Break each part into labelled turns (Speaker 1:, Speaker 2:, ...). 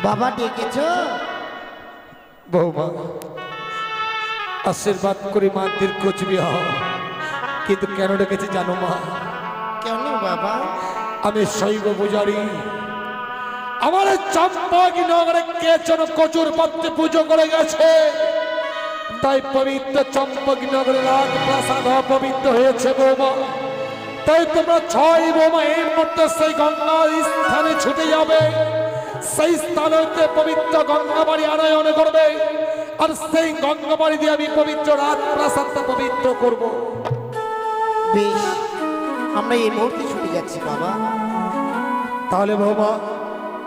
Speaker 1: বাবা ডেকেছো?
Speaker 2: বৌমা আশীর্বাদ করি মা দীর্ঘজীবী হও, কিন্তু কেন ডেকেছি জানো মা?
Speaker 1: কেন বাবা?
Speaker 2: আমি শৈব পূজারী। আমার চম্পকি নগরে কে যেন কচুর পাত্রে পুজো করে গেছে, তাই পবিত্র চম্পকি নগরের রাজপ্রাসাদ অপবিত্র হয়েছে বৌমা। তাই তোমরা ছয় বৌমা এই মুহূর্তে সেই গঙ্গা স্থানে ছুটে যাবে, সেই স্থানে পবিত্র গঙ্গা বাড়ি আনয়ন করবে, আর সেই গঙ্গা বাড়ি দিয়ে আমি পবিত্র রাজপ্রাসাদটা পবিত্র করব।
Speaker 1: বেশ, আমরা এই মুহূর্তে ছুটে যাচ্ছি বাবা।
Speaker 2: তাহলে বৌমা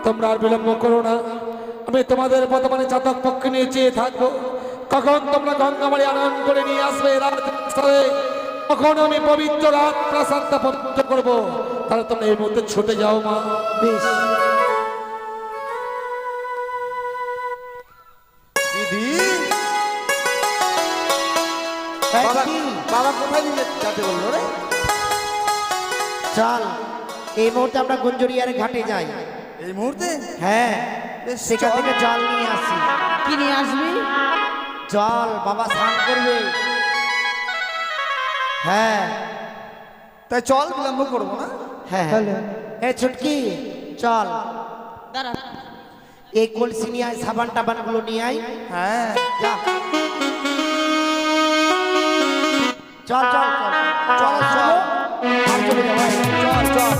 Speaker 2: তোমরা আর বিলম্ব করো না, আমি তোমাদের বর্তমানে চাতক পক্ষে নিয়ে চেয়ে থাকবো কখন তোমরা গঙ্গা বাড়ি আনয়ন করে নিয়ে আসবে রাজপ্রাসাদে, তখন আমি পবিত্র রাজপ্রাসাদটা পবিত্র করবো। তাহলে তোমরা এই মুহূর্তে ছুটে যাও মা।
Speaker 1: বেশ
Speaker 3: দিদি,
Speaker 1: তাই
Speaker 3: বাবা
Speaker 1: কি?
Speaker 3: বাবা কোথায় নিয়ে যেতে বললো রে?
Speaker 1: চল এই মুহূর্তে আমরা গুঞ্জরিয়ার ঘাটে যাই।
Speaker 3: এই মুহূর্তে?
Speaker 1: হ্যাঁ,
Speaker 3: বেশ,
Speaker 1: সেখান
Speaker 3: চল।
Speaker 1: থেকে জল নিয়ে আসি।
Speaker 4: কি নিয়ে আসবি?
Speaker 1: জল, বাবা স্নান করবে। হ্যাঁ
Speaker 3: তাই চল, বিলম্ব করবো না।
Speaker 1: হ্যাঁ এ ছুটকি চল,
Speaker 4: দাঁড়া,
Speaker 1: এই কলসি নিয়ে আয়, সাবান টাবান গুলো নিয়ে আয়।
Speaker 3: হ্যাঁ,
Speaker 1: যা চল চল চল চল চল আর চলে যাও, আয়, চল চল।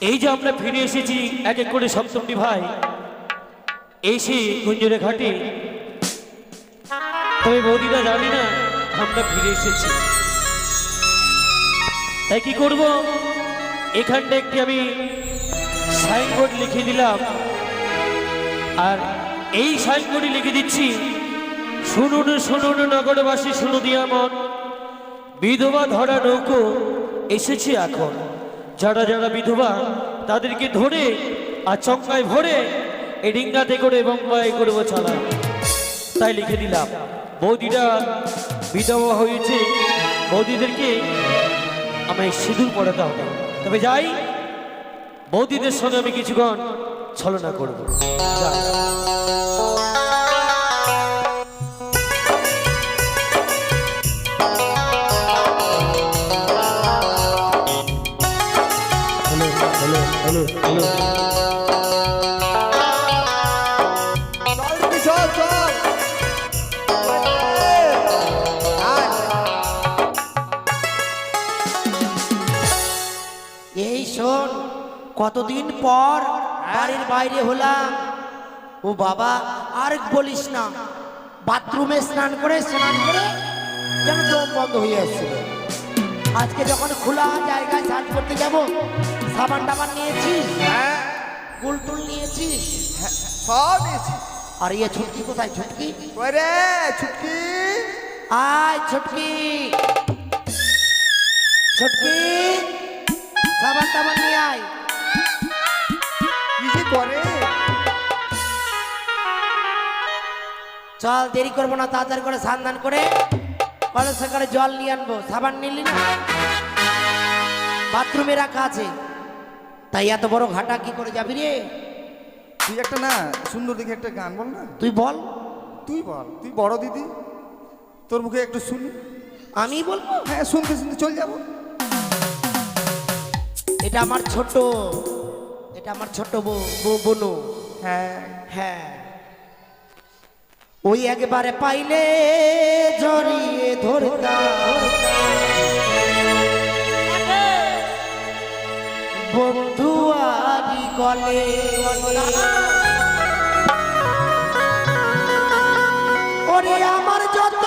Speaker 5: এই যে আমরা ফিরে এসেছি এক এক করে সপ্তমটি ভাই এসে গুঞ্জরে ঘাটে, তবে বৌদিরা জানি না আমরা ফিরে এসেছি। তাই কি করব, এখানটা একটি আমি সাইনবোর্ড লিখে দিলাম, আর এই সাইনবোর্ডে লিখে দিচ্ছি, শুনুন শুনুন নগরবাসী শুনু দিয়া মন, বিধবা ধরা নৌকো এসেছে এখন। যারা যারা বিধবা তাদেরকে ধরে আর চঙ্গায় ভরে এই ডিঙ্গাতে করে বম্বাই করবো চালা। তাই লিখে দিলাম, বৌদিরা বিধবা হয়েছে, বৌদিদেরকে আমায় সিঁদুর পড়াতে হবে। তবে যাই, বৌদিদের সঙ্গে আমি কিছুক্ষণ ছলনা করবো। যাই।
Speaker 3: চল দিদি, চল চল। আয়।
Speaker 1: এই শোন, কতদিন পর বাড়ির বাইরে হলাম। ও বাবা, আর বলিস না, বাথরুমে স্নান করে যেন দম বন্ধ হয়ে আসছিল। আজকে যখন খোলা জায়গায় স্নান করতে যাব, সাবান টাবান নিয়েছিস?
Speaker 3: হ্যাঁ,
Speaker 1: গুলটুল নিয়েছিস?
Speaker 3: হ্যাঁ, সব নিয়েছি।
Speaker 1: আর ইয়ে ছুটকি কোথায়? ছুটকি
Speaker 3: কই রে ছুটকি?
Speaker 1: আয় ছুটকি, ছুটকি সাবান টাবান নিয়ে আয়।
Speaker 3: কি যে করে?
Speaker 1: চল, দেরি করবো না, তাড়াতাড়ি করে স্নান করে কলেজ সরকারে জল নিয়ে আনবো। সাবান নিলি না? বাথরুমে রাখা আছে। তাই এত বড় ঘাটা কি করে যাবি রে?
Speaker 3: তুই একটা না সুন্দর দেখে একটা গান বল না।
Speaker 1: তুই বল।
Speaker 3: তুই বল, তুই বড় দিদি, তোর মুখে একটু শুনি।
Speaker 1: আমি বলবো?
Speaker 3: হ্যাঁ, শুনতে শুনতে চল যাবো।
Speaker 1: এটা আমার ছোট, এটা আমার ছোট বোনু।
Speaker 3: হ্যাঁ,
Speaker 1: হ্যাঁ, ওই একবারে পাইলে জড়িয়ে ধরতাম, বন্ধু আরি গলে ওরে আমার যত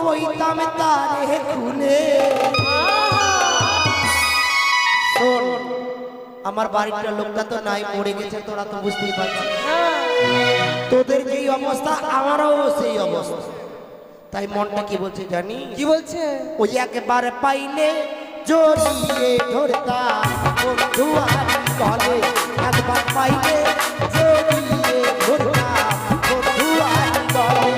Speaker 1: কইতাম তারে খুলে। শোন, আমার বাড়ির লোকটা তো নাই, মরে গেছে, তোরা তো বুঝতেই পারছিস। তোদের যেই অবস্থা আমারও সেই অবস্থা, তাই মনটা কি বলছে জানি?
Speaker 4: কি বলছে?
Speaker 1: ওই একবার পাইলে জড়িয়ে ধরতাম বন্ধু আমি গলে, একবার পাইলে জড়িয়ে ধরতাম বন্ধু আমি গলে।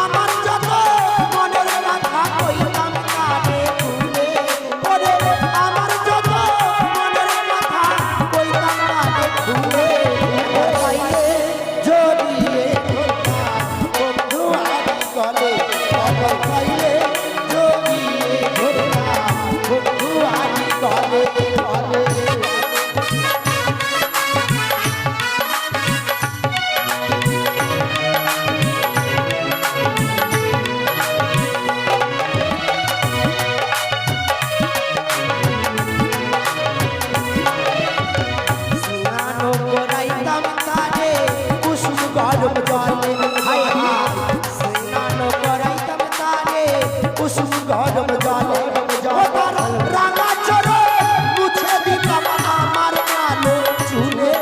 Speaker 1: আমার যত মনের কথা কইতাম কানে খুলে, ওরে আমার যত মনের কথা কইতাম কানে খুলে, একবার পাইলে জড়িয়ে ধরতাম বন্ধু আমি গলে, একবার পাইলে জড়িয়ে ধরতাম বন্ধু আমি গলে গলে। স্নানো করাইতাম তারে কুসুম গরম জলে, হায় হায় স্নানো করাইতাম তারে কুসুম গরম জলে, ওটার রাঙা চোরে মুছে দিতাম আমার কালো চুলে।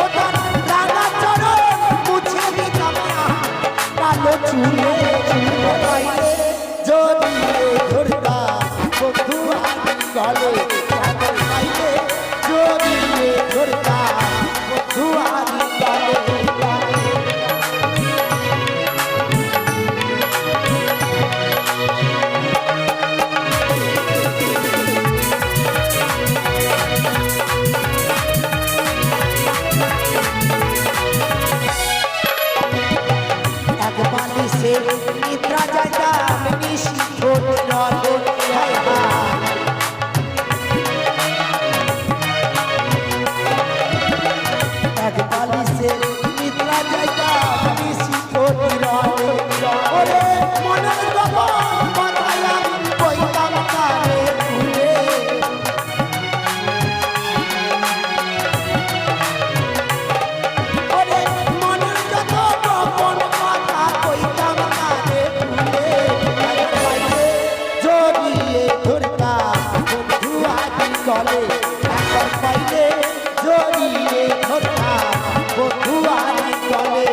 Speaker 1: ওটার রাঙা চোরে মুছে দিতাম কালো চুলে। চুলে পাইলে জড়িয়ে ধরতাম বন্ধু আমি গলে, একবার পাইলে জড়িয়ে ধরতাম বন্ধু আমি গলে গলে। এক বালিশে নিদ্রা যাইতাম নিশিথ জলে, হায় হায় এক বালিশে নিদ্রা যাইতাম নিশিথ জলে, ওরে মনের গোপন কথাই আমি কইতাম তারে খুলে। ওরে মনের যত গোপন কথা কইতাম তারে খুলে, একবার পাইলে জড়িয়ে ধরতাম বন্ধু আমি গলে, একবার পাইলে জড়িয়ে ধরতাম বন্ধু আমি গলে।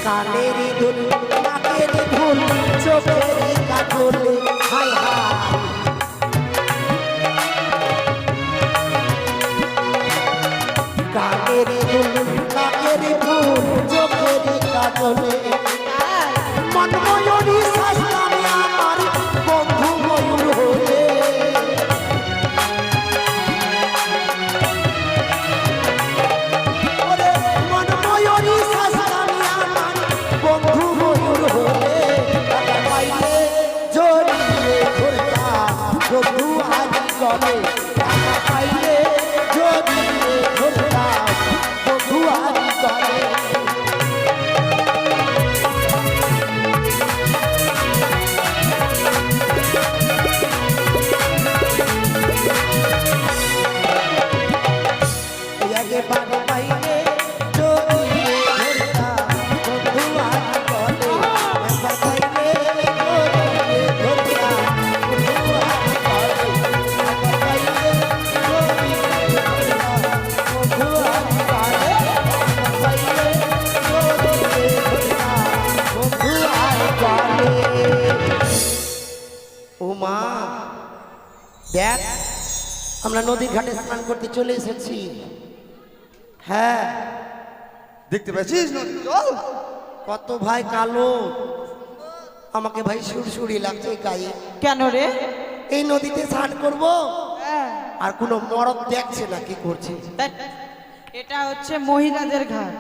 Speaker 1: কানের দুল নাকের ফুল চোখের কাজলে, হায় হায় কানের দুল নাকের ফুল চোখের কাজলে, মন ময়ূরী শাস্তাম আমার বন্ধু ময়ূর হলে। ওরে মন ময়ূরী শাস্তাম আমার বন্ধু ময়ূর হলে, একবার পাইলে জড়িয়ে ধরতাম বন্ধু আমি গলে, একবার পাইলে জড়িয়ে ধরতাম বন্ধু আমি গলে। একবার পাইলে জড়িয়ে ধরতাম বন্ধু আমি গলে, একবার পাইলে জড়িয়ে ধরতাম বন্ধু আমি গলে, একবার পাইলে জড়িয়ে ধরতাম বন্ধু আমি গলে, একবার পাইলে জড়িয়ে ধরতাম বন্ধু আমি গলে। ও মা, দেখ আমরা নদীর ঘাটে স্নান করতে চলে এসেছি। হ্যাঁ,
Speaker 3: দেখতে পাচ্ছিস নদী জল?
Speaker 1: কত ভাই কালো, আমাকে ভাই সুরসুরি লাগছে গায়ে।
Speaker 4: কেন রে?
Speaker 1: এই নদীতে স্নান করব, আর কোনো মরদ দেখছে না কি করছে।
Speaker 4: তা এটা হচ্ছে মহিলাদের ঘাট,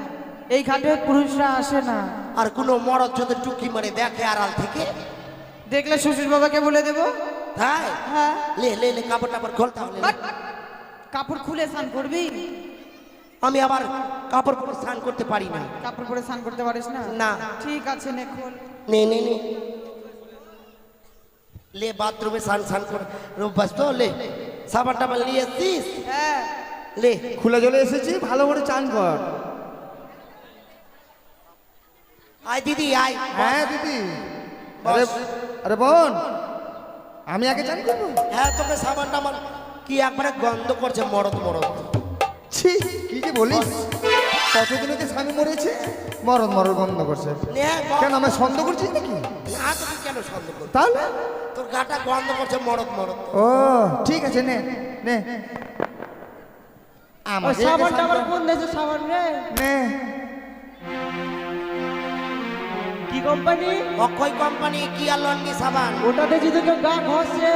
Speaker 4: এই ঘাটে পুরুষরা আসে না।
Speaker 1: আর কোনো মরদ যদি টুকি মারে দেখে আড়াল থেকে,
Speaker 4: দেখলে শ্বশুর বাবাকে বলে দেবো।
Speaker 1: তাই
Speaker 4: হ্যাঁ,
Speaker 1: লে লে লে কাপড় টাপড় খোল তাহলে।
Speaker 4: হাট! কাপড় খুলে স্নান করবি?
Speaker 1: আমি আবার কাপড় পরে স্নান করতে পারি না।
Speaker 4: কাপড় পরে স্নান করতে পারিস না?
Speaker 1: না।
Speaker 4: ঠিক আছে, নে খোল।
Speaker 1: নে নে নে লে বাথরুমে স্নান স্নান করে রোববাস তো লে সাবান টাবান নিয়ে এসছিস?
Speaker 4: হ্যাঁ,
Speaker 1: লে
Speaker 3: খুলে চলে এসেছি, ভালো করে চান কর।
Speaker 1: আয় দিদি আয়।
Speaker 3: হ্যাঁ দিদি। আরে আরে বোন, আমি আগে চান করবো?
Speaker 1: হ্যাঁ তোকে সাবান টাবান কি একবারে গন্ধ করছে মরদ মরদ।
Speaker 3: ছি, কি যে বলিস, কতদিন আগে স্বামী মরেছে, মরদ মরদ গন্ধ করছে।
Speaker 1: নে বল।
Speaker 3: কেন আমায় সন্দেহ করছিস নাকি?
Speaker 1: না তোকে কেন সন্দেহ করবো?
Speaker 3: তাহলে
Speaker 1: তোর গাটা গন্ধ করছে মরদ মরদ।
Speaker 3: ও ঠিক আছে, নে নে আমাকে
Speaker 4: সাবান
Speaker 3: আগে
Speaker 4: টাবান
Speaker 3: স্নান কর।
Speaker 4: কোন দেশে সাবান রে?
Speaker 3: নে
Speaker 4: কি কোম্পানি?
Speaker 1: অক্ষয় কোম্পানি কি আর লন্ডি সাবান।
Speaker 4: ওটাতে যদি কেউ গা ঘষে,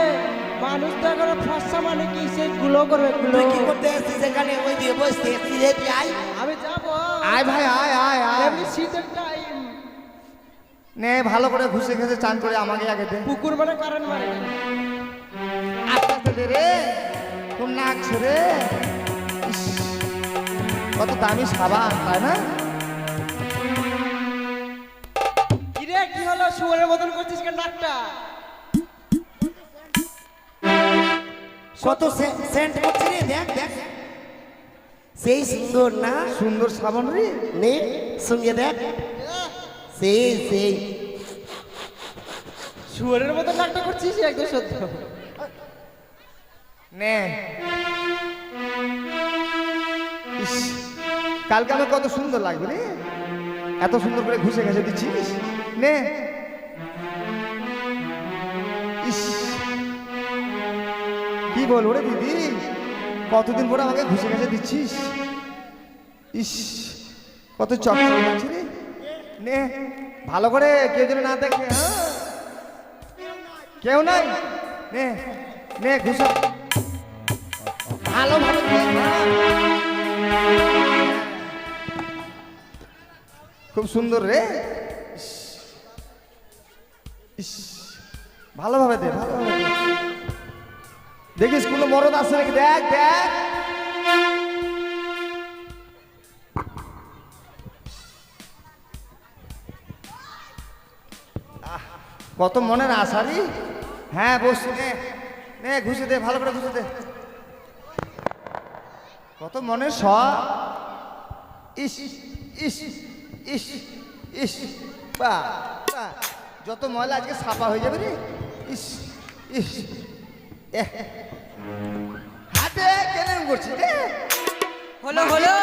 Speaker 4: মানুষ তো এখন ফর্সা মানে কি সে গুলো করবে গুলো।
Speaker 1: তুই কি করতে এসছিস এখানে? ওই দিয়ে বসতে এসছিস, রে তুই আয়।
Speaker 4: আমি যাবো।
Speaker 3: আয় ভাই, আয় আয় আয়।
Speaker 4: এমনি শীতের টাইম,
Speaker 3: নে ভালো করে ঘুষে ঘেসে চান করে আমাকে আগে দে।
Speaker 4: পুকুর মানে কারেন্ট মারে।
Speaker 3: আস্তে আস্তে দে রে, খুব নাকছে রে। ইস, কত দামি সাবান, তাই না?
Speaker 4: কি রে, কি হলো? শুয়ারের মতন করছিস কেন নাকটা?
Speaker 1: কত সেন্ট করছে রে, দেখ দেখ সেই সুন্দর না?
Speaker 3: সুন্দর সাবান রে।
Speaker 1: নে সঙ্গে দেখ সেই সেই
Speaker 4: শুয়ারের মতন নাকটা করছিস একদম সত্য।
Speaker 3: নে ইস, কালকে আমার কত সুন্দর লাগবে রে, এত সুন্দর করে ঘুষে ঘেসে দিচ্ছিস। নে ইস, কি বলবো রে দিদি, কতদিন পরে আমাকে ঘুষে ঘেসে দিচ্ছিস। ইস, কত চকচক লাগছে রে। নে ভালো করে, কেউ যেন না দেখে। হ্যাঁ, কেউ নাই। নে নে ঘুষা ভালো ভালো দে, হ্যাঁ। খুব সুন্দর রে। ইস, ইস, ভালোভাবে দে, ভালোভাবে দে। দেখিস কোনো মরদ আছে নাকি, দেখ দেখ। কত মনের আশারি। হ্যাঁ বস, নে নে ঘুষে দে, ভালো করে ঘুষে দে। কত মনের শখ। ইস ইস ইস ইস, বাহ বাহ, যত ময়লা আজকে সাফা হয়ে যাবে রে। ইস ইস, হাতে কেন করছি রে?
Speaker 4: হলো হলো।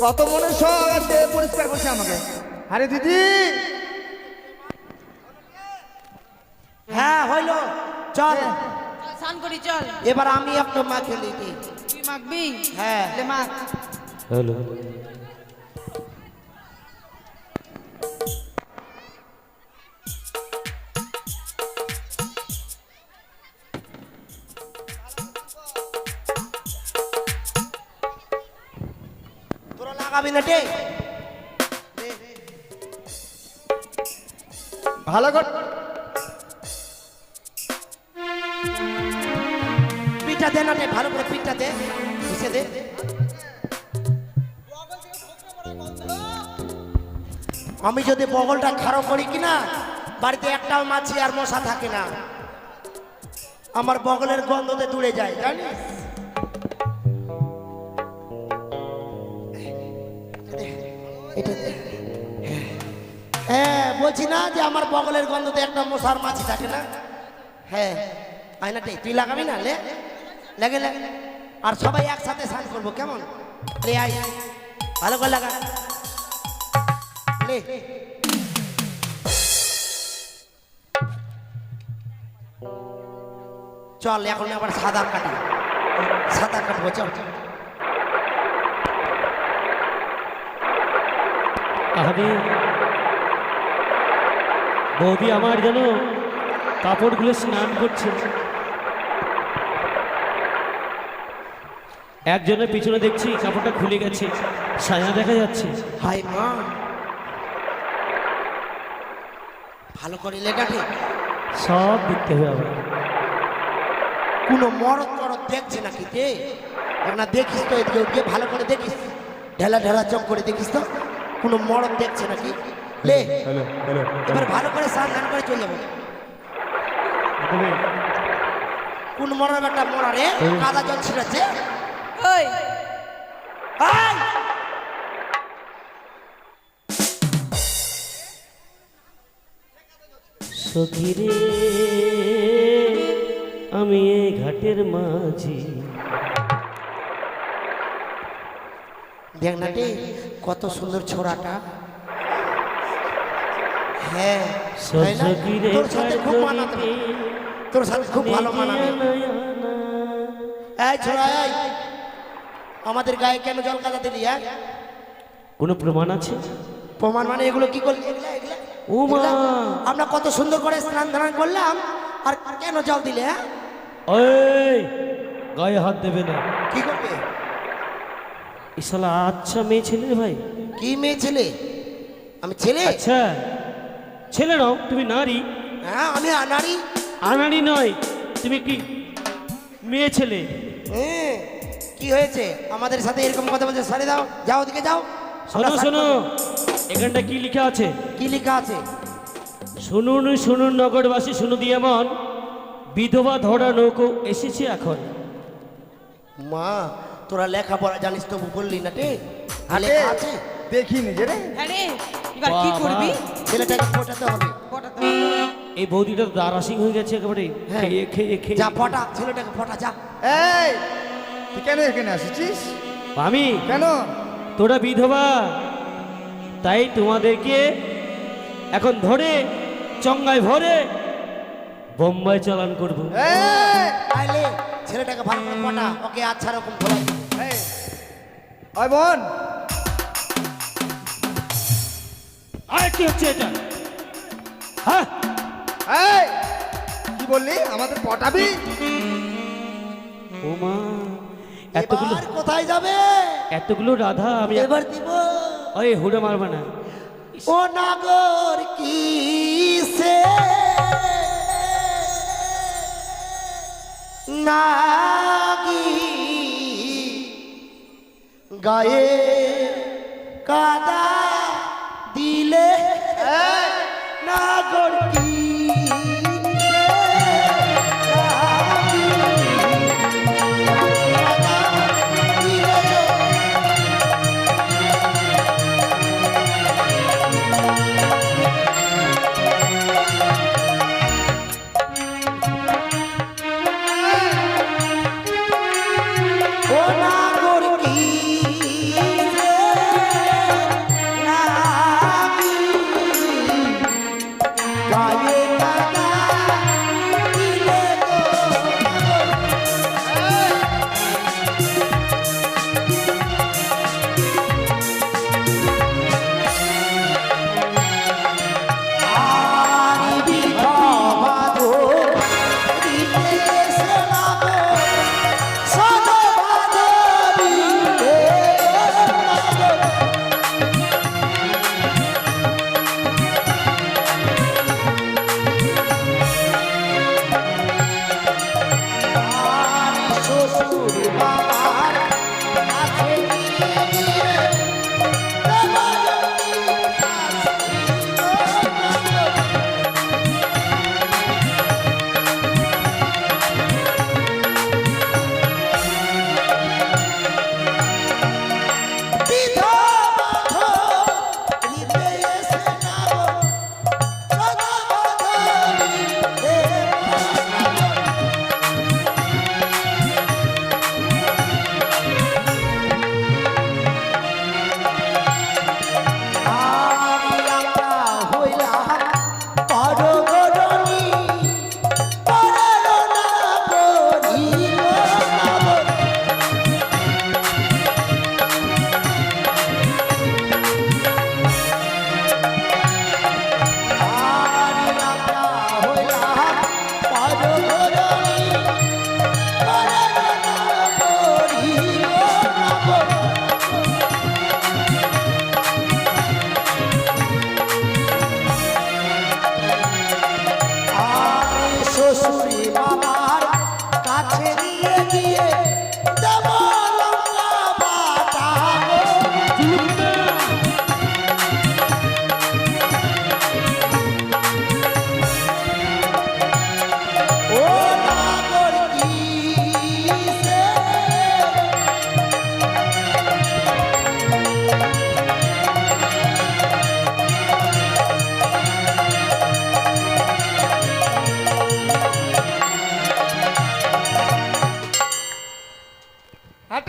Speaker 3: কত মনে সব আজকে পরিষ্কার করছে আমাকে। আরে দিদি,
Speaker 1: হ্যাঁ হইলো, চল
Speaker 4: স্নান করি চল।
Speaker 1: এবার আমি একটু মা খেলি দি।
Speaker 4: তুই মাখবি?
Speaker 1: হ্যাঁ।
Speaker 4: লে মাখ।
Speaker 5: হ্যালো,
Speaker 1: তোরা লাগাবি না টে?
Speaker 3: ভালো কর।
Speaker 1: পিঠা দে না টে, ভালো করে পিঠা দে, ঘুষে দে। আমি যদি বগলটা খারাপ করি কিনা, বাড়িতে একটাও মাছি আর মশা থাকে না। আমার বগলের গন্ধতে দূরে যায়, জানিস? এটা দে। হ্যাঁ বলছি না যে আমার বগলের গন্ধতে একটা মশার মাছি থাকে না। হ্যাঁ আয়নাটে তুই লাগাবি না? লে লেগে লে, আর সবাই একসাথে স্নান করবো, কেমন? লে আয়, ভালো করে লাগা। লে চল এখন আবার সাদা কাটি, সাদা কাটবো চল।
Speaker 5: আরে বৌদি আমার যেন কাপড়গুলো স্নান করছে। একজনের পিছনে দেখছি কাপড়টা খুলে গেছে, ছায়া দেখা যাচ্ছে।
Speaker 1: হাই মা, ভালো করে লেটাটে
Speaker 5: সব দেখতে হবে আবার।
Speaker 1: কোনো মরদ টরদ দেখছে নাকি রে? না দেখিস তো, এদিকে ওদিকে ভালো করে দেখিস, ঢেলা ঢেলা চক করে দেখিস তো কোনো মরদ দেখছে নাকি। লে এবার ভালো করে স্নান করে চলে যাবো। কোন মরার একটা মরা রে, কাদা জল ছিটাচ্ছে।
Speaker 6: ওই
Speaker 1: এই!
Speaker 5: সখিরে আমি এ ঘাটের মাঝি।
Speaker 1: দেখ না রে কত সুন্দর ছোড়াটা। হ্যাঁ তাই না?
Speaker 5: সখিরে
Speaker 1: তোর সাথে খুব মানাবে, তোর সাথে খুব ভালো মানাবে। এই ছোড়া, এই আমাদের গায়ে কেন জল কাদা দিলি? হ্যাঁ
Speaker 5: কোনো প্রমাণ আছে?
Speaker 1: প্রমাণ মানে এগুলো কি করলি? এগুলা এগুলা
Speaker 5: ও মা,
Speaker 1: এগুলা? আমরা কত সুন্দর করে স্নান ধান করলাম আর কেন জল দিলে? হ্যাঁ
Speaker 5: ওই গায়ে হাত দেবে না।
Speaker 1: কি করবে?
Speaker 5: ইসালা আচ্ছা মেয়ে ছেলে রে ভাই।
Speaker 1: কি মেয়ে ছেলে? আমি ছেলে?
Speaker 5: আচ্ছা ছেলে নাও, তুমি নারী।
Speaker 1: হ্যাঁ আমি আনারি।
Speaker 5: আনাড়ি নয়, তুমি কি মেয়ে ছেলে?
Speaker 1: হ্যাঁ কি হয়েছে? আমাদের সাথে এরকম কথা বলছে, সারে দাও, যাও ওদিকে যাও।
Speaker 5: শোনো
Speaker 1: আমরা
Speaker 5: শোনো,
Speaker 1: স্নান
Speaker 5: এখানটা কি লেখা আছে?
Speaker 1: করবো। কি লেখা আছে?
Speaker 5: শুনুন শুনুন নগরবাসী, শুনু দিয়ামন, বিধবা ধরা নৌকো এসেছে এখন।
Speaker 1: মা তোরা লেখাপড়া জানিস তো বললি না রে?
Speaker 3: আরে
Speaker 1: লেখা আছে,
Speaker 3: দেখি নিজে রে।
Speaker 6: আরে এবার কি
Speaker 5: বাবা।
Speaker 6: করবি?
Speaker 1: ছেলেটাকে ফোটাতে হবে।
Speaker 6: পটাতে হবে।
Speaker 5: এই বৌদিটা দারাসিং হয়ে গেছে একেবারে,
Speaker 1: হ্যাঁ।
Speaker 5: খেয়ে খেয়ে খেয়ে।
Speaker 1: যা ফটা, ছেলেটাকে ফটা যা।
Speaker 3: এই তুই কেন এখানে আসিছিস?
Speaker 5: আমি
Speaker 3: কেন?
Speaker 5: তোরা বিধবা, তাই তোমাদেরকে এখন ধরে চঙ্গায় ভরে বোম্বাই চালান করব।
Speaker 3: এই
Speaker 1: আইলে ছেলেটাকে ভালো করে ফটা, ওকে আচ্ছা রকম ধোলাই।
Speaker 3: এই, ওই বোন,
Speaker 5: আর কি হচ্ছে এটা? হ্যাঁ
Speaker 3: এই কি বললি? আমাদের পটাবি?
Speaker 5: ও মা, এতগুলো
Speaker 1: এবার কোথায় যাবে?
Speaker 5: এতগুলো রাধা আমি
Speaker 1: এবার দিব।
Speaker 5: ওই হুড়ে মারবা না।
Speaker 1: ও নাগর কি সে নাগি গায়ে কাদা দিলে নাগর কি সে নাগি কাদা দিলে। ও নাগর কি রে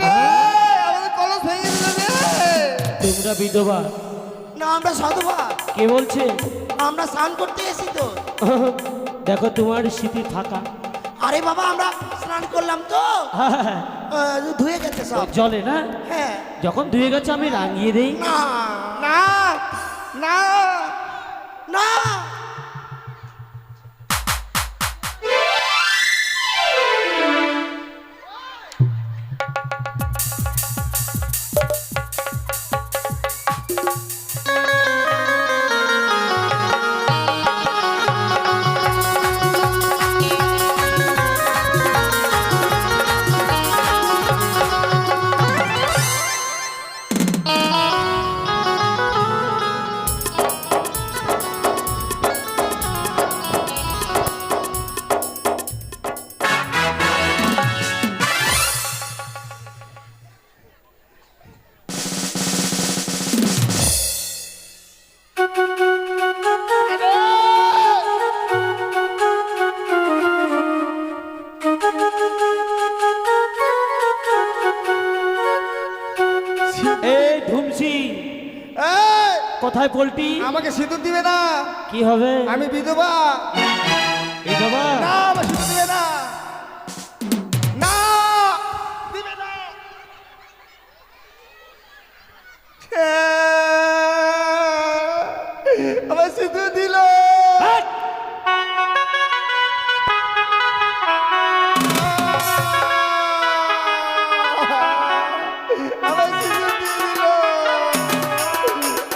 Speaker 3: আমাদের কলস ভেঙে দিল রে।
Speaker 5: তোমরা বিধবা?
Speaker 1: না আমরা সাধুবা,
Speaker 5: কে বলছে?
Speaker 1: আমরা স্নান করতে এসি তো।
Speaker 5: দেখো তোমার স্মৃতি থাকা।
Speaker 1: আরে বাবা আমরা স্নান করলাম তো, ধুয়ে গেছে সব।
Speaker 5: জলে না?
Speaker 1: হ্যাঁ।
Speaker 5: যখন ধুয়ে গেছে আমি রাঙিয়ে দেই।
Speaker 1: না
Speaker 3: না না
Speaker 1: না,
Speaker 5: এই ধুমসি,
Speaker 3: এই,
Speaker 5: কোথায় পল্টি?
Speaker 3: আমাকে সিঁদুর দিবে না,
Speaker 5: কি হবে?
Speaker 3: আমি বিধবা।
Speaker 5: বিধবা?
Speaker 3: না আমার সিঁদুর দিবে না, না দিবে না। আমার সিঁদুর দিল।
Speaker 5: হ্যাট!
Speaker 3: আমার সিঁদুর দিয়ে দিল।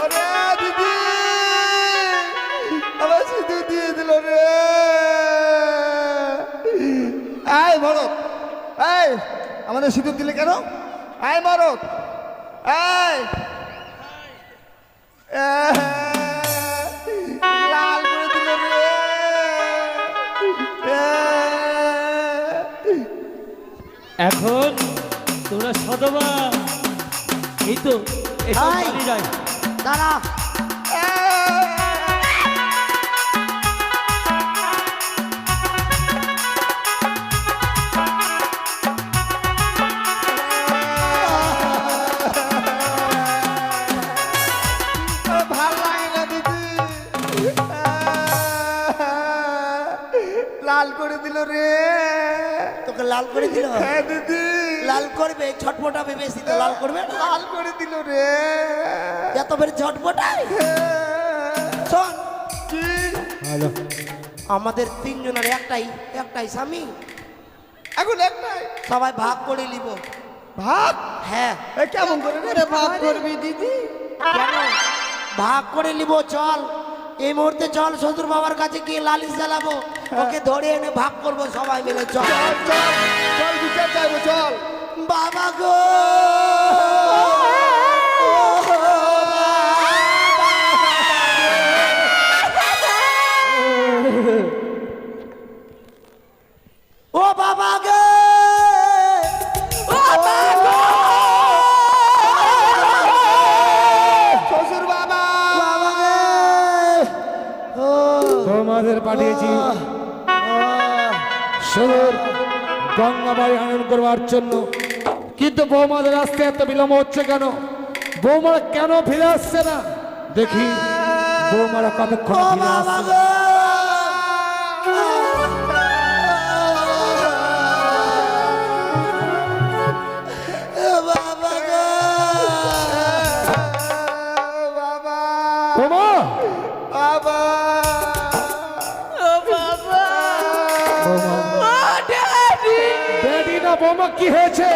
Speaker 3: ওরে দিদি, আমার সিঁদুর দিয়ে দিল রে। এই ভরত, এই আমাদের সিঁদুর দিলে কেন? এই ভরত, এই লাল করে দিল রে।
Speaker 5: এখন তোমরা সদবা। এই তো এসব
Speaker 1: এই!
Speaker 5: বাড়ি যায়।
Speaker 1: দাঁড়া।
Speaker 3: ভাল লাগে না দিদি, লাল করে দিল রে।
Speaker 1: তোকে লাল করে দিল?
Speaker 3: হ্যাঁ দিদি,
Speaker 1: লাল করবে, ছটপটাবে বেশি তো লাল করবে না।
Speaker 3: লাল করে দিল রে।
Speaker 1: এত বের ছটপটাই। শোন,
Speaker 3: কি?
Speaker 1: আমাদের তিনজনের একটাই একটাই স্বামী,
Speaker 3: এখন একটাই
Speaker 1: সবাই ভাগ করে নিব।
Speaker 3: ভাগ?
Speaker 1: হ্যাঁ।
Speaker 3: এ কেমন করে রে?
Speaker 4: ভাগ করবি দিদি?
Speaker 1: কেন ভাগ করে নিব? চল এই মুহূর্তে চল শ্বশুর বাবার কাছে গিয়ে লালিশ জ্বালাবো, ওকে ধরে এনে ভাগ করব সবাই মিলে। চল
Speaker 3: চল চল চল, বিচার চাইবো, চল।
Speaker 1: বাবা গো, ও বাবা গো,
Speaker 3: শ্বশুর বাবা,
Speaker 1: বাবা গো।
Speaker 2: তোমাদের পাঠিয়েছি সুদূর গঙ্গাবাড়ি আনয়ন করবার জন্য, কিন্তু বৌমাদের আসতে এত বিলম্ব হচ্ছে কেন? বৌমারা কেন ফিরে আসছে না? দেখি বৌমারা কতক্ষণ ফিরে আসছে।
Speaker 3: বাবা,
Speaker 2: বৌমা,
Speaker 3: বাবা,
Speaker 2: বৌমা, ড্যাডি না বৌমা, কি হয়েছে?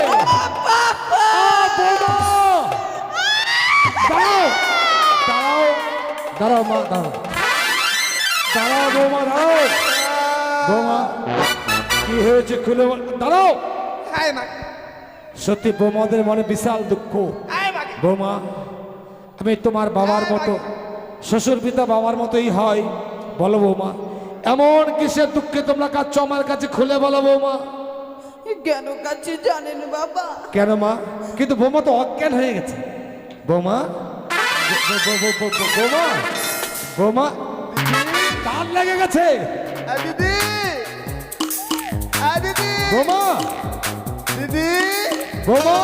Speaker 2: বৌমা, দাঁড়াও দাঁড়াও দাঁড়াও মা, দাঁড়াও দাঁড়াও বৌমা, দাঁড়াও বৌমা, কি হয়েছে খুলে দাঁড়াও।
Speaker 3: আয় মা,
Speaker 2: সত্যি বৌমাদের মনে বিশাল দুঃখ।
Speaker 3: আয় মা,
Speaker 2: বৌমা, আমি তোমার বাবার মতো, শ্বশুর পিতা বাবার মতোই হয়। বলো বৌমা, এমন কিসের দুঃখে তোমরা কাঁদছ আমার কাছে খুলে বলো বৌমা।
Speaker 4: কেন কাছে জানেন বাবা?
Speaker 2: কেন মা? কিন্তু বৌমা তো অজ্ঞান হয়ে গেছে। বৌমা, বৌমা, বৌমা, তার লেগে গেছে।
Speaker 3: দিদি, দিদি,
Speaker 2: বৌমা,
Speaker 3: দিদি,
Speaker 2: বৌমা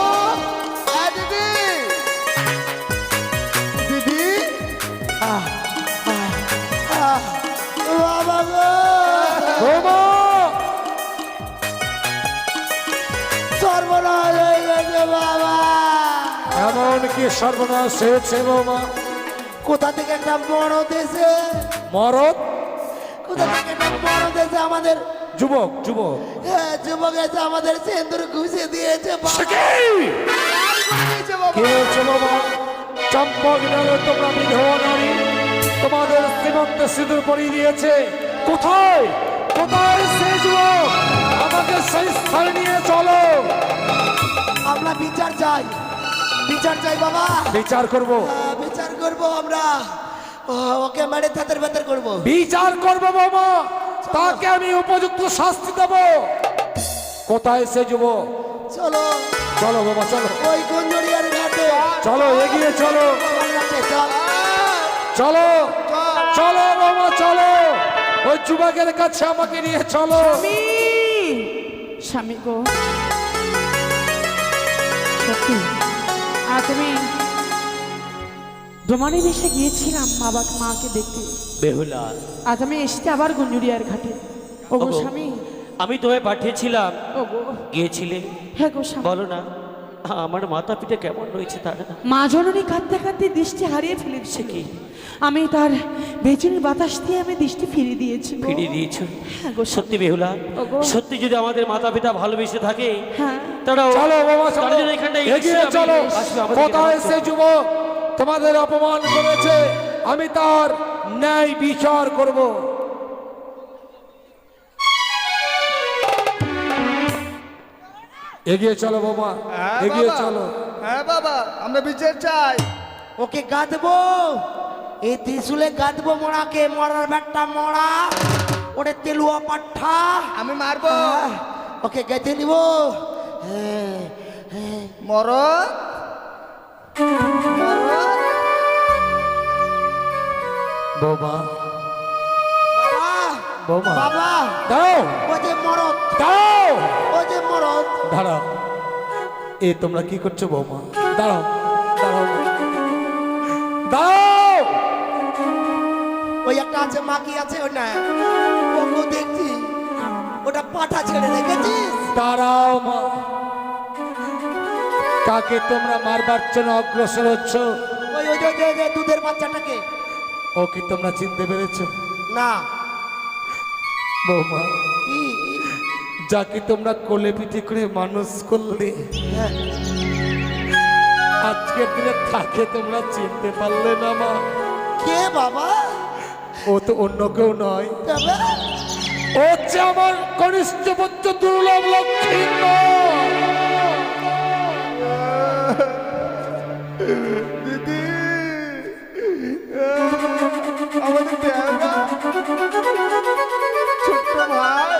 Speaker 3: দিদি দিদি
Speaker 1: বাবা গো
Speaker 2: বৌমা
Speaker 1: সর্বনাশ হয়ে গেছে বাবা।
Speaker 2: এমন কি সর্বনাশ হয়েছে বৌমা?
Speaker 1: কোথা থেকে একটা মরদ এসে,
Speaker 2: মরদ?
Speaker 1: কোথা থেকে একটা মরদ এসে আমাদের
Speaker 2: যুবক যুবক
Speaker 1: যুবক এসে আমাদের সিন্দুর ঘুষে দিয়েছে বাবা।
Speaker 2: সে কি? কি হয়েছে বাবা? চম্পকনগরে তোমরা বিধবা নারী, তোমাদের শ্রীমন্ত সিঁদুর পরিয়ে দিয়েছে। কোথায় কোথায় সে যুবক? আমাকে সেই স্থানে নিয়ে চলো।
Speaker 1: আমরা বিচার চাই, বিচার চাই বাবা।
Speaker 2: বিচার করব,
Speaker 1: বিচার করব আমরা। ওকে মেরে থাতের ভেতর করব।
Speaker 2: বিচার করবো বাবা, তাকে আমি উপযুক্ত শাস্তি দেব। কোথায় সে যুবক?
Speaker 1: চলো
Speaker 2: চলো বাবা চলো,
Speaker 1: ওই গুঞ্জরিয়ার ঘাটে
Speaker 2: চলো এগিয়ে চলো,
Speaker 1: চল।
Speaker 2: চলো চলো বাবা চলো, ওই যুবকের কাছে আমাকে নিয়ে চলো।
Speaker 4: স্বামী গো, সত্যি আজ আমি ভ্রমণে দেশে গিয়েছিলাম মাকে দেখতে।
Speaker 5: বেহুলা,
Speaker 4: আজ আমি এসেছি আবার গুঞ্জুরিয়ার ঘাটে। ও গো
Speaker 5: ওগো,
Speaker 4: স্বামী,
Speaker 5: আমি তোমায় পাঠিয়েছিলাম,
Speaker 4: ও গো,
Speaker 5: গিয়েছিলে।
Speaker 4: হ্যাঁ গো স্বামী।
Speaker 5: বলো না আমার মাথা পিঠে কেমন রয়েছে তারা?
Speaker 4: মা জননী কাঁদতে কাঁদতে দৃষ্টি হারিয়ে ফেলেছে কি, আমি তার বেচুনি বাতাস দিয়ে আমি দৃষ্টি ফিরিয়ে দিয়েছি গো।
Speaker 5: ফিরিয়ে দিয়েছ?
Speaker 4: হ্যাঁ গো
Speaker 5: সত্যি বেহুলা,
Speaker 4: ওগো।
Speaker 5: সত্যি যদি আমাদের মাতা পিতা ভালোবেসে থাকে
Speaker 4: হ্যাঁ
Speaker 5: তারাও
Speaker 2: চলো বাবা
Speaker 5: তারা
Speaker 2: চলো,
Speaker 5: যদি এখানটায়
Speaker 2: এগিয়ে
Speaker 5: এসে
Speaker 2: চলো।
Speaker 5: আসবে আমাদেরকে
Speaker 2: কোথায়
Speaker 5: বাঁচাতে।
Speaker 2: সে যুবক তোমাদের অপমান করেছে? আমি তার ন্যায় বিচার করব। এগিয়ে চলো বাবা, এগিয়ে চলো।
Speaker 3: হ্যাঁ বাবা, আমরা বিচার চাই।
Speaker 1: ওকে গাঁদবো, এই ত্রিশুলে গাঁদবো মরাকে, মরার ব্যাটটা মরা, ওরে তেলুয়া পাঠা।
Speaker 3: আমি মারবো।
Speaker 1: ওকে গেঁথে নিব। হ্যাঁ হ্যাঁ
Speaker 3: মরদ মরদ
Speaker 2: বৌমা
Speaker 1: বাবা,
Speaker 2: বৌমা
Speaker 1: বাবা
Speaker 2: দাঁড়াও
Speaker 1: ও যে মরদ,
Speaker 2: দাঁড়াও
Speaker 1: ও যে মরদ।
Speaker 2: দাঁড়াও, এ তোমরা কি করছো বৌমা? দাঁড়াও দাঁড়াও দাঁড়াও।
Speaker 1: ওই একটা আছে মাকি আছে, ওই না ওকে দেখছি, ওটা পাঠা ছেড়ে রেখেছিস।
Speaker 2: দাঁড়াও মা, কাকে তোমরা মারবার জন্য অগ্রসর হচ্ছ?
Speaker 1: ওই ওই ওই যে দুধের বাচ্চাটাকে।
Speaker 2: ও কি তোমরা চিনতে পেরেছো?
Speaker 1: না
Speaker 2: বৌমা,
Speaker 1: কি
Speaker 2: যাকে তোমরা কোলে পিঠে করে মানুষ করলে,
Speaker 1: হ্যাঁ,
Speaker 2: আজকের দিনে তাকে তোমরা চিনতে পারলে না মা।
Speaker 1: কে বাবা?
Speaker 2: ও তো অন্য কেউ নয়,
Speaker 1: তবে
Speaker 2: ও হচ্ছে আমার কনিষ্ঠ পুত্র দুর্লভ লক্ষ্মী।
Speaker 3: দিদি, আমাদের দেওয়া ছোট্ট ভাই,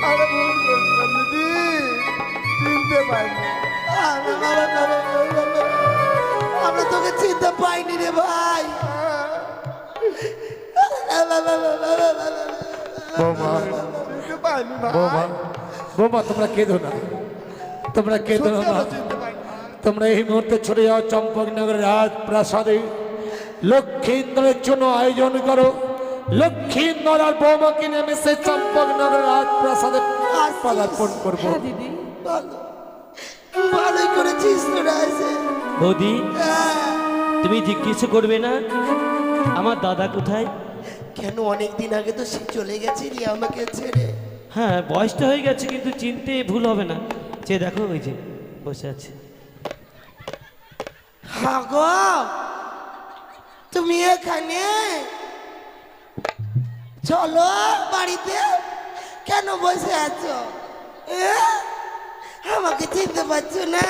Speaker 3: আমরা ভুল করেছিলাম দিদি, চিনতে পারিনি।
Speaker 1: আমরা তোকে চিনতে পাইনি রে ভাই।
Speaker 2: বৌমা
Speaker 3: চিনতে পারিনি ভাই।
Speaker 2: বৌমা বৌমা, তোমরা কেঁদো না, তোমরা কেঁদো না।
Speaker 3: চিনতে পারিনি।
Speaker 2: তোমরা এই মুহূর্তে ছড়ে যাও চম্পকনগরের রাজপ্রাসাদে, লক্ষ্মীন্দরের জন্য আয়োজন করো। লক্ষ্মীন্দর আর বৌমাকে নেমে সেই চম্পকনগরের রাজপ্রাসাদে পদার্পণ করবো।
Speaker 4: হ্যাঁ দিদি,
Speaker 1: ভালো, ভালোই করেছিস তোরা এসে।
Speaker 5: বৌদি,
Speaker 1: হ্যাঁ।
Speaker 5: তুমি জিজ্ঞেস করবে না আমার দাদা কোথায়?
Speaker 1: কেন অনেকদিন আগে তো সে চলে গেছিলি আমাকে ছেড়ে।
Speaker 5: হ্যাঁ বয়সটা হয়ে গেছে কিন্তু চিনতে ভুল হবে না। যে দেখো ওই যে বসে আছে।
Speaker 1: হ্যাঁ গো, তুমি এখানে চলো বাড়িতে, কেন বসে আছো? আমাকে চিনতে পারছো না?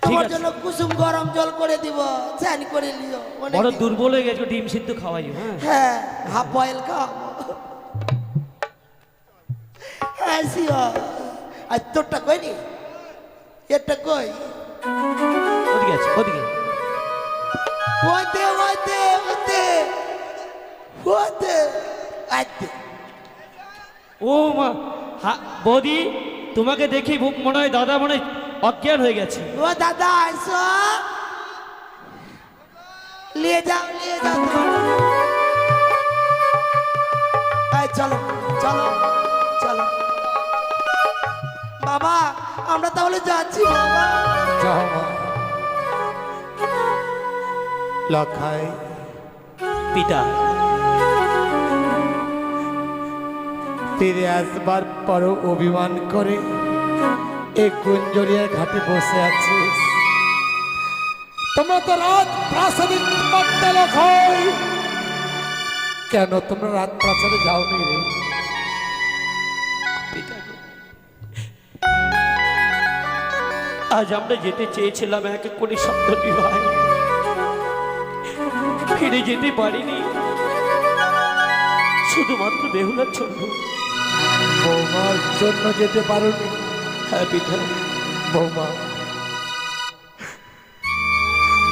Speaker 1: তোমার
Speaker 5: আছে।
Speaker 1: জন্য কুসুম গরম জল করে দিব, চান করে নিও। অনেক
Speaker 5: বড়
Speaker 1: দিন-
Speaker 5: দুর্বল হয়ে গেছো, ডিম সিদ্ধ খাওয়াই। হ্যাঁ
Speaker 1: হ্যাঁ, হাফ বয়েল খাও। হ্যাঁ শিও। আর তোরটা কই নি? এটা কই?
Speaker 5: ওদিকে আছে, ওদিকে।
Speaker 1: ওতে ওতে ওতে ওতে আইতে।
Speaker 5: ও মা বৌদি, তোমাকে দেখি মনে হয় দাদা মনে হয় অজ্ঞান হয়ে গেছে।
Speaker 1: ও দাদা এসো, নিয়ে যাও নিয়ে যাও। এই চলো চলো চলো বাবা, আমরা তাহলে যাচ্ছি বাবা।
Speaker 2: যাও মা। লখাই,
Speaker 5: পিতা,
Speaker 2: ফিরে আসবার পরও অভিমান করে এই কুঞ্জরিয়ার ঘাটে বসে আছিস। তোমরা তো রাত প্রাসাদে করতে লখাই, কেন তোমরা রাত প্রাসাদে যাওনি রে?
Speaker 5: পিতা গো, আজ আমরা যেতে চেয়েছিলাম এক এক করে সপ্ত বিবাহ, ফিরে যেতে পারিনি শুধুমাত্র বেহুলার জন্য।
Speaker 2: বৌমার জন্য যেতে পারোনি?
Speaker 5: হ্যাঁ পিতা।
Speaker 2: বৌমা,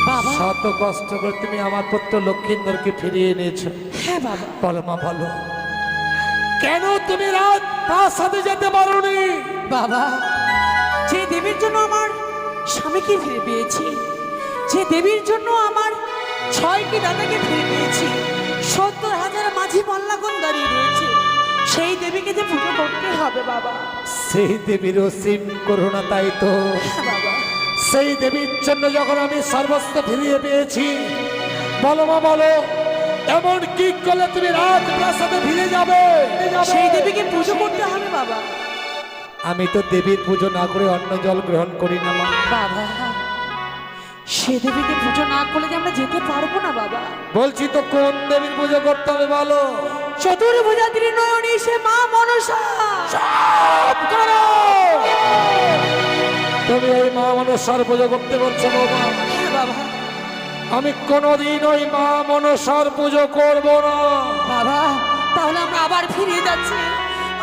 Speaker 4: বাবা।
Speaker 2: শত কষ্ট করে তুমি আমার পুত্র লক্ষিন্দরকে ফিরিয়ে এনেছো।
Speaker 4: হ্যাঁ বাবা।
Speaker 2: বলো মা, বলো কেন তুমি রাত প্রাসাদে যেতে পারোনি?
Speaker 4: বাবা, যে দেবীর জন্য আমার স্বামীকে ফিরে পেয়েছি, যে দেবীর জন্য আমার 6টি দাদাকে ফিরে পেয়েছি, 70,000 মাঝি মল্লাগণ দাঁড়িয়ে রয়েছে, সেই দেবীকে যে পুজো করতে হবে বাবা।
Speaker 2: সেই দেবীর অসীম করুণা, তাই তো
Speaker 4: হ্যাঁ বাবা।
Speaker 2: সেই দেবীর জন্য যখন আমি সর্বস্ব ফিরিয়ে পেয়েছি, বলো মা বলো, এমন কি করলে তুমি রাত প্রাসাদে ফিরে যাবে?
Speaker 4: সেই দেবীকে পুজো করতে হবে বাবা।
Speaker 2: আমি তো দেবীর পুজো না করে অন্য জল গ্রহণ করি না মা।
Speaker 4: বাবা, সে দেবীকে পুজো না করলে যে আমরা যেতে পারবো না বাবা।
Speaker 2: বলছি তো কোন দেবীর পুজো করতে হবে বলো?
Speaker 4: চতুর্ভুজা ত্রিনয়নী সে মা মনসা।
Speaker 2: চুপ করো! তুমি এই মা মনসার পুজো করতে বলছো বৌমা?
Speaker 4: হ্যাঁ বাবা।
Speaker 2: আমি কোনোদিন ওই মা মনসার পুজো করব না।
Speaker 4: বাবা, তাহলে আমরা আবার ফিরে যাচ্ছি,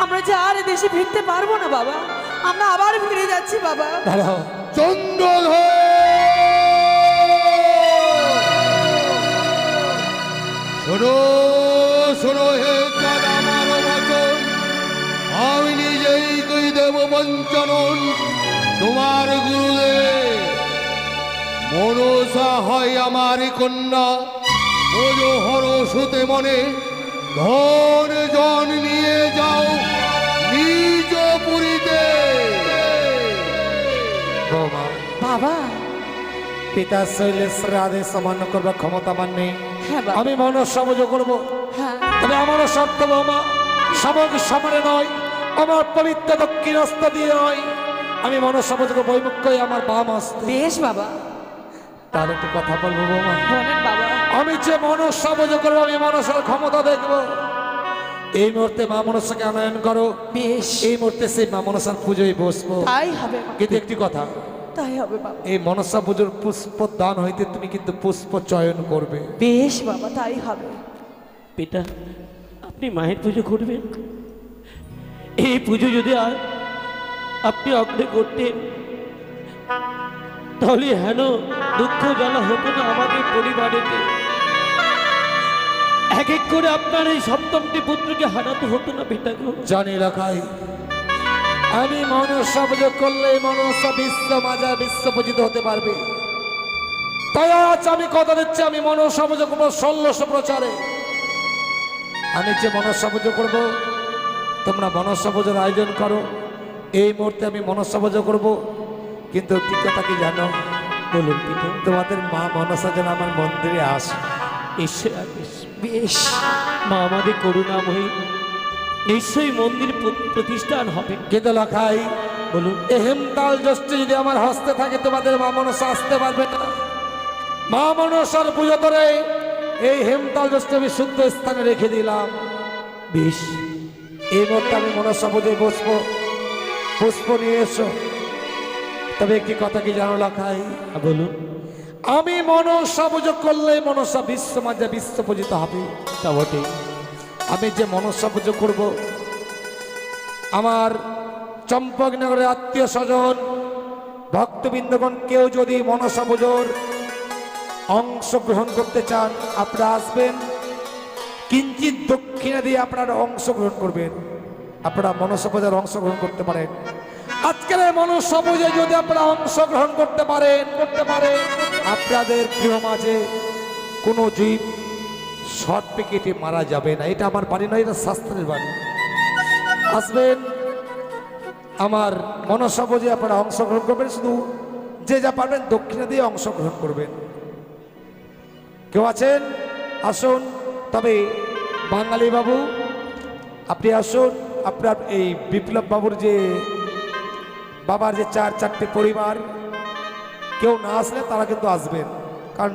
Speaker 4: আমরা যে আর দেশে ফিরতে পারবো না বাবা, আমরা আবার ফিরে যাচ্ছি বাবা।
Speaker 2: দাঁড়াও।
Speaker 7: চন্দ্রধর, শোনো শোনো হে চাঁদ আমার বচন, আমি নিজেই কই দেব বঞ্চনন তোমার গুরুদেব। মনসা হয় আমার কন্যা, ওজো হরসুতে মনে, ধন জন নিয়ে যাও নিজ পুরীতে।
Speaker 2: বৌমা,
Speaker 4: বাবা।
Speaker 2: পিতা শৈলেশ্বর আদেশ অমান্য করবার ক্ষমতা আমার নেই।
Speaker 4: হ্যাঁ বাবা।
Speaker 2: আমি মনসা পুজো করবো,
Speaker 4: হ্যাঁ
Speaker 2: তবে আমারও শর্ত বৌমা, সামগ্রী সমানে নয়, আমার পবিত্র দক্ষিণ হস্ত দিয়ে নয়, আমি মনসা পুজো করবো বৈমুখ্যই আমার বাম হস্তে।
Speaker 4: বেশ বাবা।
Speaker 2: তাহলে একটু কথা বলবো বৌমা?
Speaker 4: বলেন বাবা।
Speaker 2: আমি যে মনসা পুজো করবো, আমি মনসার ক্ষমতা দেখবো। এই মুহূর্তে মা মনসাকে আনয়ন করো।
Speaker 4: বেশ,
Speaker 2: এই মুহূর্তে সেই মা মনসার পুজোয় বসবো।
Speaker 4: তাই হবে বাবা।
Speaker 2: কিন্তু একটি কথা,
Speaker 4: তাই হবে বাবা।
Speaker 2: এই মনসা পুজোর পুষ্প দান হইতে তুমি কিন্তু পুষ্প চয়ন করবে।
Speaker 4: বেশ বাবা, তাই হবে।
Speaker 5: পিতা, আপনি মায়ের পুজো করবেন? এই পুজো যদি আর আপনি অগ্রে করতেন, তাহলে হেন দুঃখ জ্বালা হতো না আমাদের পরিবারেতে। এক এক করে আপনার এই সপ্তমটি পুত্রকে হারাতে হতো না পিতা গো।
Speaker 2: জানি রাখাই, আমি মনসা পুজো করলে মনসা বিশ্ব মাজা বিশ্ব পূজিত হতে পারবে। তাই আজ আমি কথা দিচ্ছি, আমি মনসা পুজো করবো 1600 প্রচারে। আমি যে মনসা পুজো করবো, তোমরা মনসা পুজোর আয়োজন করো। এই মুহূর্তে আমি মনসা পুজো করবো, কিন্তু ঠিক কথা কি জানো?
Speaker 5: বলুন পিতা।
Speaker 2: তোমাদের মা মনসা যেন আমার মন্দিরে আসে।
Speaker 5: ঈশ্বর আদেশ।
Speaker 4: বেশ।
Speaker 5: মা আমাদের করুণাময়ী, নিশ্চয়ই মন্দির প্রতিষ্ঠান হবে।
Speaker 2: কিন্তু লাখাই,
Speaker 5: বলুন।
Speaker 2: এ হেমতাল যষ্টি যদি আমার হস্তে থাকে, তোমাদের মা মনসা আসতে পারবে না। মা মনসার পুজো করে এই হেমতাল যষ্টি আমি শুদ্ধ স্থানে রেখে দিলাম।
Speaker 5: বেশ,
Speaker 2: এই মুহূর্তে আমি মনসা পুজোয় বসবো, পুষ্প নিয়ে এসো। তবে একটি কথা কি জানো লাখাই?
Speaker 5: বলুন।
Speaker 2: আমি মনসা পুজো করলে মনসা বিশ্ব মাঝে বিশ্ব পূজিত হবে।
Speaker 5: তা বটে।
Speaker 2: আমি যে মনসা পুজো করব, আমার চম্পকনগরের আত্মীয় স্বজন ভক্তবৃন্দগণ কেউ যদি মনসা পুজোর অংশগ্রহণ করতে চান, আপনারা আসবেন, কিঞ্চিত দক্ষিণা দিয়ে আপনারা অংশগ্রহণ করবেন। আপনারা মনসা পূজায় অংশগ্রহণ করতে পারেন। আজকের এই মনসা পূজায় যদি আপনারা অংশগ্রহণ করতে পারেন আপনাদের গৃহ মাঝে কোনো জীব শর্ট পেকেটে মারা যাবে না। এটা আমার বাড়ি নয়, এটা শাস্ত্রের বাড়ি। আসবেন আমার মনসা পূজায় আপনারা অংশগ্রহণ করবেন। শুধু যে যা পারবেন দক্ষিণা দিয়ে অংশগ্রহণ করবেন। কেউ আছেন আসুন। তবে বাঙালি বাবু আপনি আসুন। আপনার এই বিপ্লব বাবুর যে বাবার যে চারটে পরিবার কেউ না আসলে তারা কিন্তু আসবেন, কারণ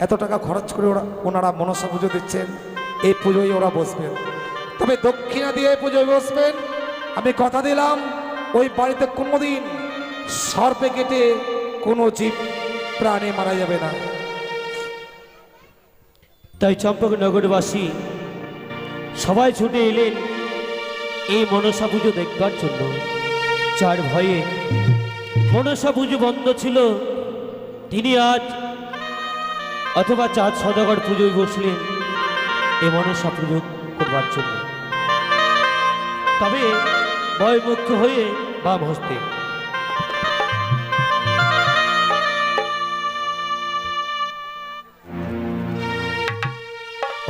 Speaker 2: এত টাকা খরচ করে ওনারা মনসা পুজো দিচ্ছেন, এই পুজোয় ওরা বসবেন। তবে দক্ষিণা দিয়ে পুজোয় বসবেন। আমি কথা দিলাম ওই বাড়িতে কোনোদিন সর্পে কেটে কোনো জীব প্রাণে মারা যাবে না।
Speaker 5: তাই চম্পকনগরবাসী সবাই ছুটে এলেন এই মনসা পুজো দেখবার জন্য। যার ভয়ে মনসা পুজো বন্ধ ছিল তিনি আজ অথবা চাঁদ সদাগর পুজোয় বসলেন এই মনসা পুজো করবার জন্য। তবে ভয়মুক্ত হয়ে বাম হস্তে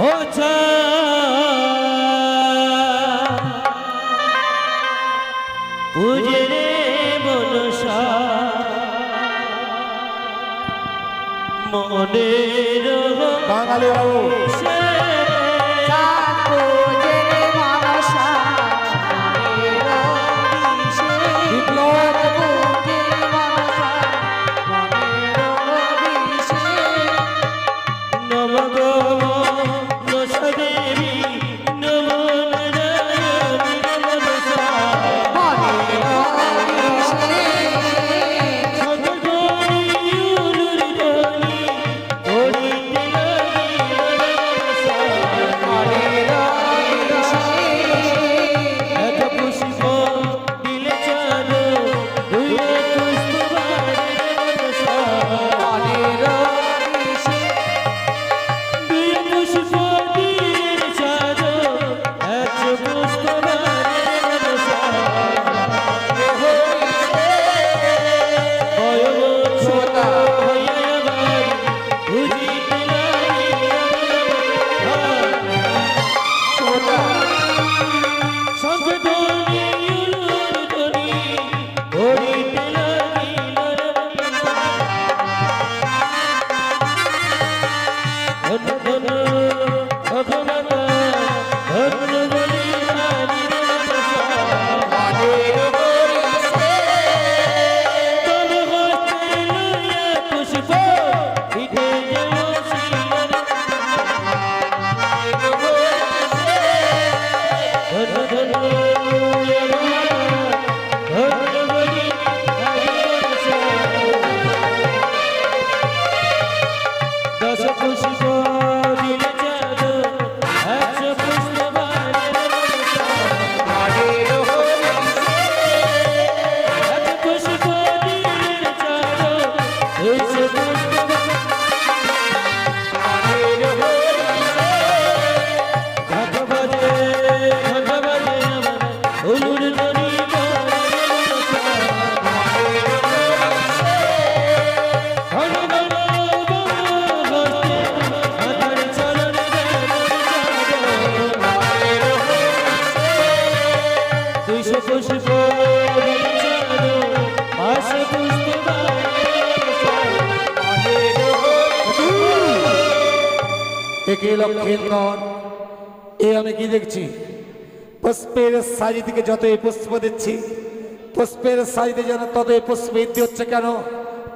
Speaker 5: ও পুজে রে মনসা মনের
Speaker 2: বাঙালি বাবু
Speaker 4: চাঁদ পূজে মনসা মনের অভিষেক।
Speaker 2: বিপ্লব
Speaker 4: পূজে মনসা মনের অভিষেক।
Speaker 5: নমঃ মনসা দেবী নমো নারায়ণী মনসা
Speaker 4: মনের অভিষেক।
Speaker 5: সতগণি উলুরগণি করিতে লাগিল মনসা
Speaker 4: মনের অভিষেক।
Speaker 5: এক পুষ্প দিলে চাঁদ দুই পুষ্প বাড়ে মনসা
Speaker 4: মনের অভিষেক।
Speaker 5: দুই পুষ্প দিলে চাঁদ এক পুষ্প বাড়ে মনসা বয়বচ্ছতা হইয়া বাড়ি বুঝিতে লাগিল শঙ্খধ্বনি উলুধ্বনি করিতে লাগিল ধন্য ধন্য ভগবতা ধন্য বলি তব হস্তে লইয়া পুষ্প পিঠে যেন শিলার ধন্য ধন্য ধন্য বলি দশ পুষ্প দিলে চাঁদ একশো পুষ্প বাড়ে এক পুষ্প দিলে চাঁদ দুইশো পুষ্প ঘট বাজে আমার উলুর ধ্বনি দুইশো পুষ্প পাঁচশো পুষ্প
Speaker 2: একে লক্ষেন্দর এ আমি কি দেখছি? পুষ্পের সাইজ থেকে যতই পুষ্প দিচ্ছি পুষ্পের সাইজে যেন ততই পুষ্প বৃদ্ধি হচ্ছে। কেন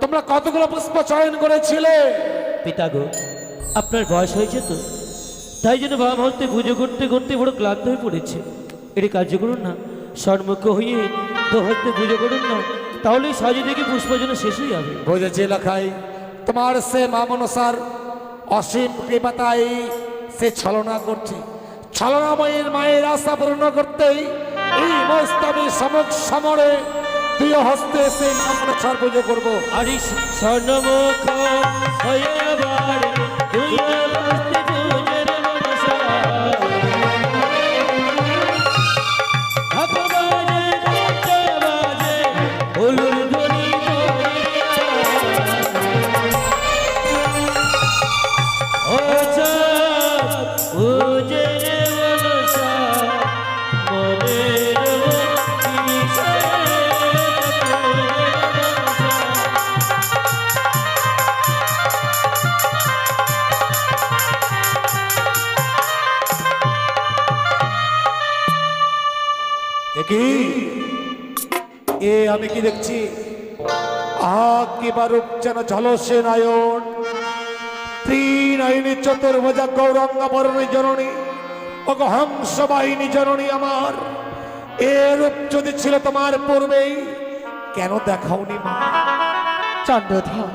Speaker 2: তোমরা কতগুলো পুষ্প চয়ন করেছিলে?
Speaker 5: পিতা গো, আপনার বয়স হয়েছে তো, তাই জন্য বাম হস্তে পুজো করতে করতে বড় ক্লান্ত হয়ে পড়েছে। এটি কার্য করুন না, সন্মুখ হয়ে তো হস্তে পুজো করুন না, তাহলেই সাজে দেখে পুষ্প যেন শেষ হয়ে যাবে।
Speaker 2: বুঝেছি লেখাই, তোমার সে মা মনসার অসীম কৃপাতাই সে ছলনা করছে। ছলনাময়ের মায়ের আশা পূর্ণ করতেই এই মস্তাবি সমরে দুই হস্তে সেই মা মনসার পুজো করবো।
Speaker 5: আরে স্বর্ণমুখ হয়ে আবার দুই হস্তে পূজের মনসা
Speaker 2: এ আমি কি দেখছি কিবা রূপ যেন ঝলসে নয়ন ত্রিনয়নী চতুর্ভুজা গৌরঙ্গ বরণী জননী ওগো হংস বাহিনী জননী আমার এ রূপ যদি ছিল তোমার পূর্বেই কেন দেখাওনি মা?
Speaker 1: চন্দ্রধর,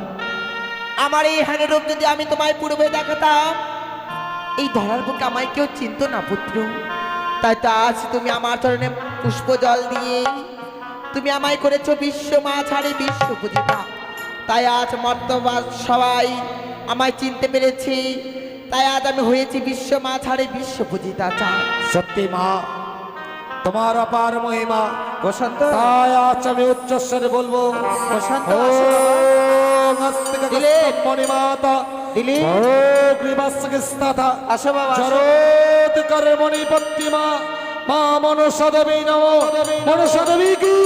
Speaker 1: আমার এই হানের রূপ যদি আমি তোমায় পূর্বে দেখাতাম, এই ধরার বুকে আমায় কেউ চিনত না পুত্র। তাই তো আজ তুমি আমার চরণে পুষ্প জল দিয়ে তুমি আমায় করেছো বিশ্ব মা ছাড়ে বিশ্ব পূজিতা। তাই আজ মর্তবাদ সবাই আমায় চিনতে পেরেছি, তাই আজ আমি হয়েছি বিশ্ব মা ছাড়ে বিশ্ব পূজিতা।
Speaker 2: সত্যি মা, তোমার অপার মহিমা।
Speaker 1: বসন্ত,
Speaker 2: তাই আজ আমি উচ্চস্বরে বলবো
Speaker 1: বসন্ত,
Speaker 2: ওম আস্তিকা
Speaker 1: দিলীপ।
Speaker 2: মণিমাতা
Speaker 1: দিলীপ।
Speaker 2: গ্রীবাস্কিস্তাথা
Speaker 1: আসো বাবা, আসো।
Speaker 2: জরোদ কর্মণি পত্তিমা মা মনসা দেবী নমো। মনসা দেবী কি